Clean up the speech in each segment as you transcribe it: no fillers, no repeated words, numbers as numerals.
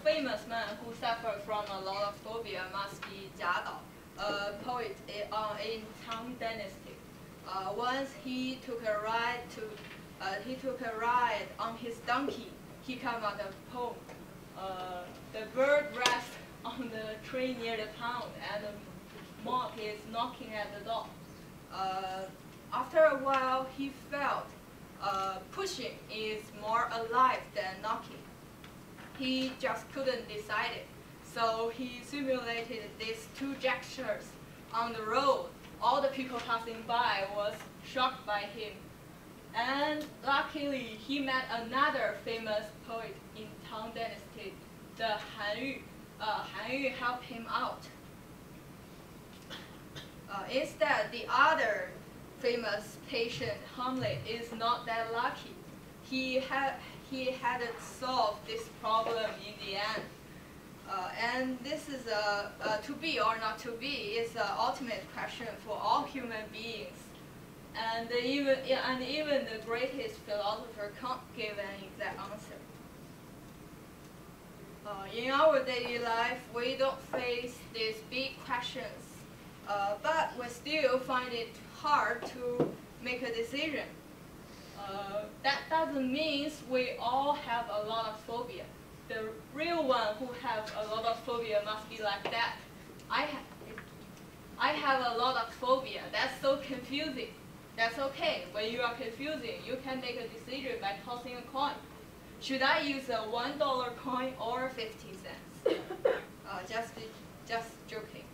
famous man who suffered from a lot of phobia must be Jia Dao, a poet in Tang Dynasty. Once he took a ride on his donkey. He came out a poem. The bird rests on the tree near the town, and the mob is knocking at the door. After a while, he felt pushing is more alive than knocking. He just couldn't decide it. So he simulated these two gestures on the road. All the people passing by was shocked by him. And luckily, he met another famous poet in Tang Dynasty, the Han Yu. Han Yu helped him out. Instead, the other famous patient, Hamlet, is not that lucky. He hadn't solved this problem in the end. And this is to be or not to be is the ultimate question for all human beings. And even the greatest philosopher can't give an exact answer. In our daily life, we don't face these big questions, but we still find it hard to make a decision. That doesn't mean we all have a lot of phobia. The real one who have a lot of phobia must be like that. I have a lot of phobia. That's so confusing. That's okay. When you are confusing, you can make a decision by tossing a coin. Should I use a $1 coin or 50 cents? Just joking.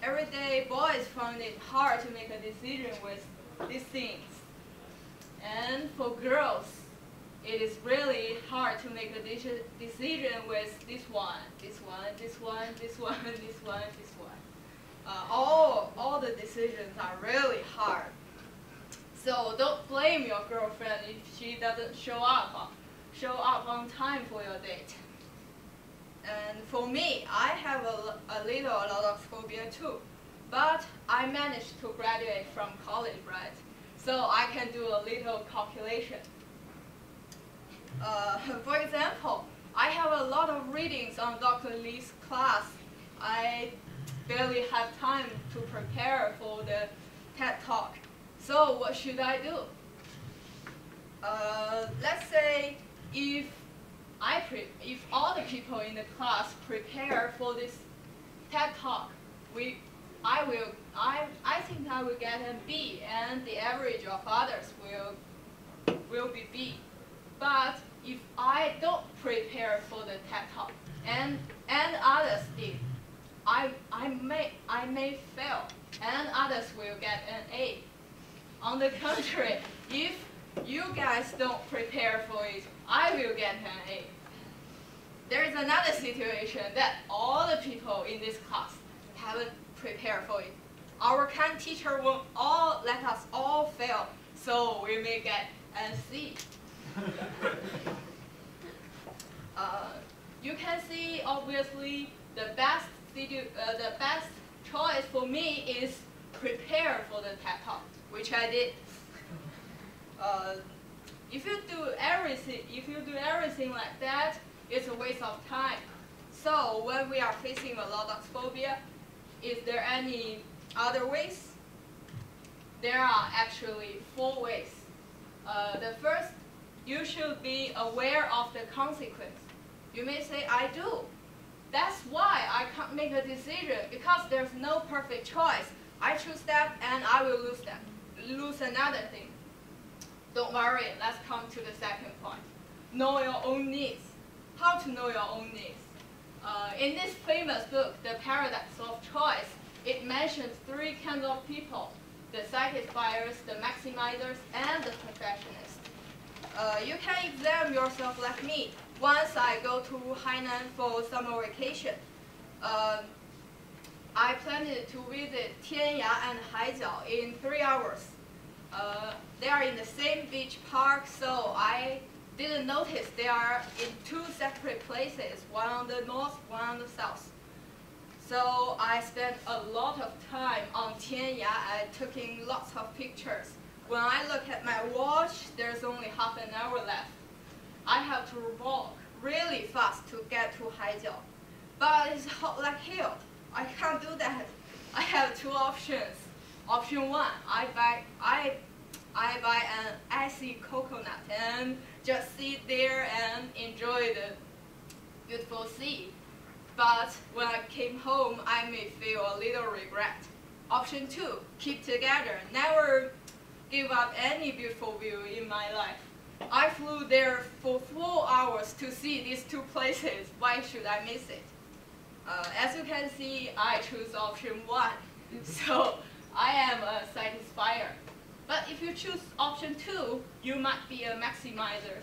Everyday boys find it hard to make a decision with these things. And for girls, it is really hard to make a decision with this one. All the decisions are really hard. So don't blame your girlfriend if she doesn't show up on time for your date. And for me, I have a lot of phobia too. But I managed to graduate from college, right? So I can do a little calculation. For example, I have a lot of readings on Dr. Lee's class. I barely have time to prepare for the TED Talk. So what should I do? Let's say if all the people in the class prepare for this TED Talk, I think I will get a B, and the average of others will be B. But if I don't prepare for the TED Talk and others did, I may fail, and others will get an A. On the contrary, if you guys don't prepare for it, I will get an A. There is another situation that all the people in this class haven't prepared for it. Our kind teacher won't let us all fail, so we may get a C. You can see, obviously, the best choice for me is prepare for the TED Talk, which I did. If you do everything like that, it's a waste of time. So when we are facing a lot of phobia, is there any other ways? There are actually 4 ways. The first, you should be aware of the consequence. You may say, I do. That's why I can't make a decision, because there's no perfect choice. I choose that and I will lose another thing. Don't worry, let's come to the second point. Know your own needs. How to know your own needs? In this famous book, The Paradox of Choice, it mentions 3 kinds of people: the satisfiers, the maximizers, and the perfectionists. You can examine yourself like me. Once I go to Hainan for summer vacation, I planned to visit Tianya and Haijiao in 3 hours. They are in the same beach park, so I didn't notice they are in 2 separate places, one on the north, one on the south. So I spent a lot of time on Tianya and taking lots of pictures. When I look at my watch, there's only half an hour left. I have to walk really fast to get to Haijiao. But it's hot like hell. I can't do that. I have two options. Option one, I buy an icy coconut and just sit there and enjoy the beautiful sea. But when I came home, I may feel a little regret. Option two, keep together. Never give up any beautiful view in my life. I flew there for 4 hours to see these two places. Why should I miss it? As you can see, I choose option one. So I am a satisfier. But if you choose option two, you might be a maximizer.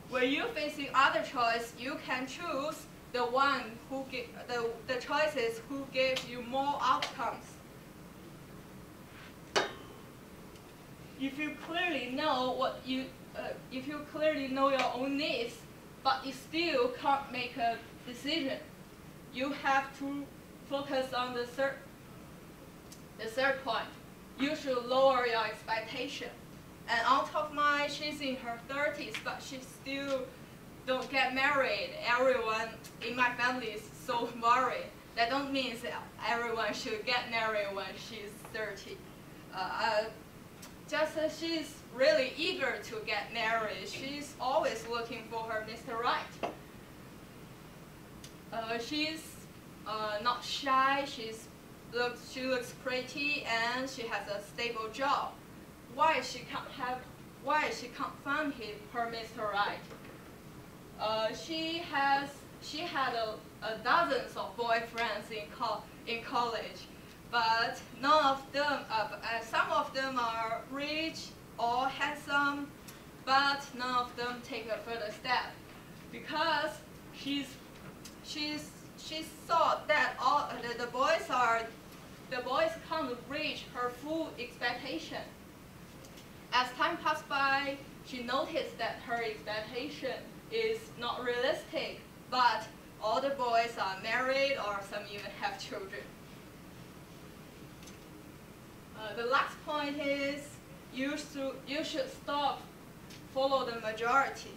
When you're facing other choice, you can choose the one who the choices who gives you more outcomes. If you clearly know if you clearly know your own needs, but you still can't make a decision, you have to focus on the third point. You should lower your expectation. And on top of mine, she's in her 30s, but she still don't get married. Everyone in my family is so worried. That don't mean that everyone should get married when she's 30. Just as she's really eager to get married, she's always looking for her Mr. Right. She's not shy. She looks pretty, and she has a stable job. Why she can't find her Mr. Right? She had a dozens of boyfriends in college, but none of them. Some of them are rich or handsome, but none of them take a further step because she thought that all the boys can't reach her full expectation. As time passed by, she noticed that her expectation is not realistic, but all the boys are married or some even have children. The last point is you should stop follow the majority.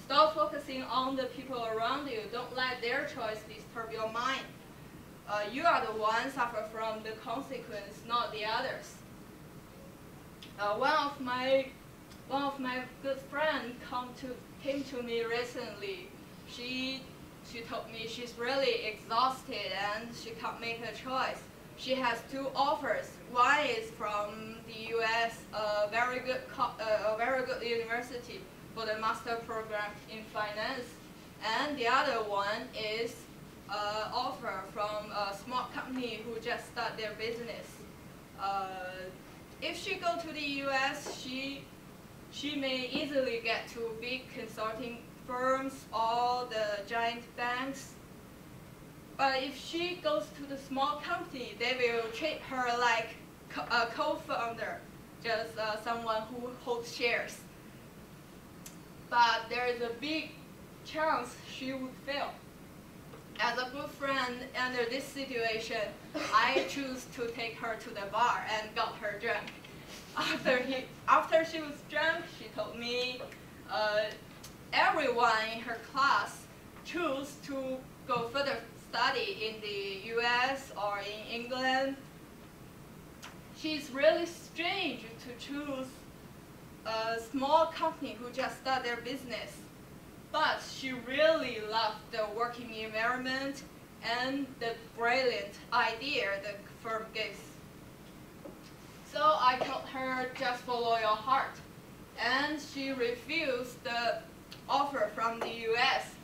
Stop focusing on the people around you. Don't let their choice disturb your mind. You are the one suffer from the consequence, not the others. One of my good friends came to me recently. She told me she's really exhausted and she can't make a choice. She has two offers. One is from the U.S., a very good university for the master program in finance, and the other one is an offer from a small company who just started their business. If she go to the U.S., she may easily get to big consulting firms or the giant banks. But if she goes to the small company, they will treat her like a co-founder, just someone who holds shares. But there is a big chance she would fail. As a good friend under this situation, I choose to take her to the bar and got her drunk. After she was drunk, she told me everyone in her class chose to go further study in the US or in England. She's really strange to choose a small company who just started their business. But she really loved the working environment and the brilliant idea the firm gives. So I told her, just follow your heart. And she refused the offer from the US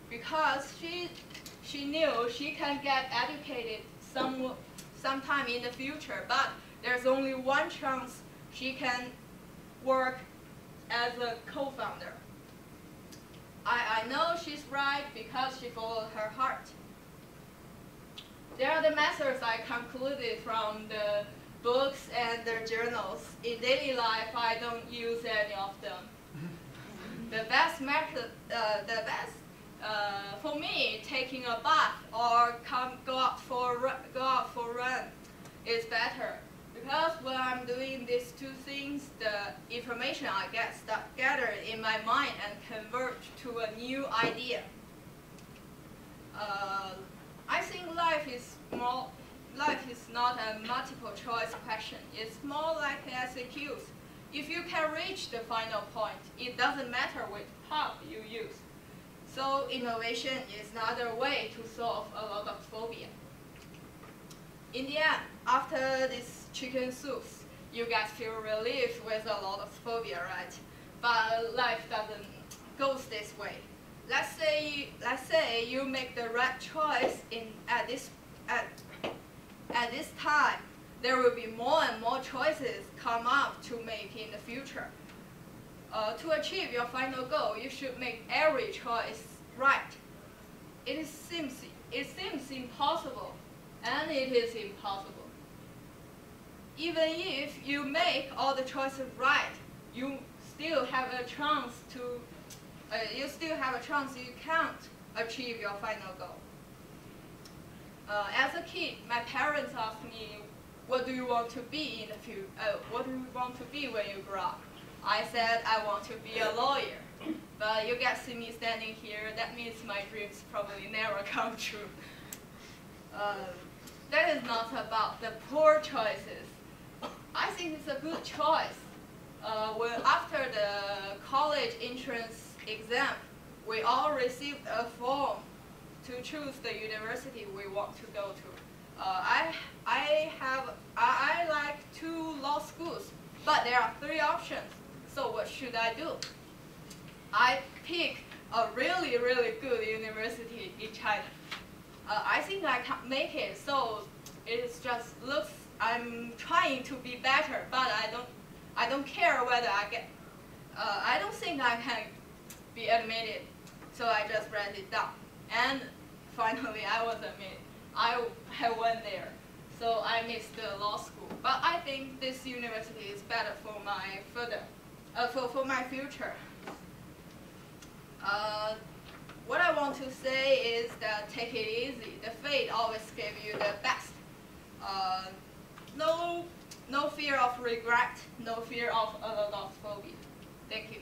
because she knew she can get educated sometime in the future, but there's only one chance she can work as a co-founder. I know she's right because she followed her heart. There are the methods I concluded from the books and the journals. In daily life, I don't use any of them. The best method, for me, taking a bath or go out for a run is better Because when I'm doing these two things, the information I get start gathered in my mind and convert to a new idea. I think life is not a multiple choice question. It's more like SAQs. If you can reach the final point, it doesn't matter which path you use. So innovation is another way to solve a lot of phobia. In the end, after this chicken soups, you guys feel relief with a lot of phobia, right? But life doesn't go this way. Let's say you make the right choice at this time. There will be more and more choices come up to make in the future. To achieve your final goal, you should make every choice right. It seems impossible, and it is impossible. Even if you make all the choices right, you still have a chance you can't achieve your final goal. As a kid, my parents asked me, "What do you want to be in the future? What do you want to be when you grow up?" I said I want to be a lawyer. But you guys see me standing here, that means my dreams probably never come true. That is not about the poor choices. I think it's a good choice. After the college entrance exam, we all received a form to choose the university we want to go to. I like 2 law schools, but there are 3 options. So what should I do? I pick a really, really good university in China. I think I can't make it, so it just looks, I'm trying to be better, but I don't care whether I get, I don't think I can be admitted, so I just write it down. And finally I was admitted. I went there, so I missed the law school. But I think this university is better for my for my future. What I want to say is that take it easy. The fate always gives you the best. No fear of regret, no fear of a lot of phobia. Thank you.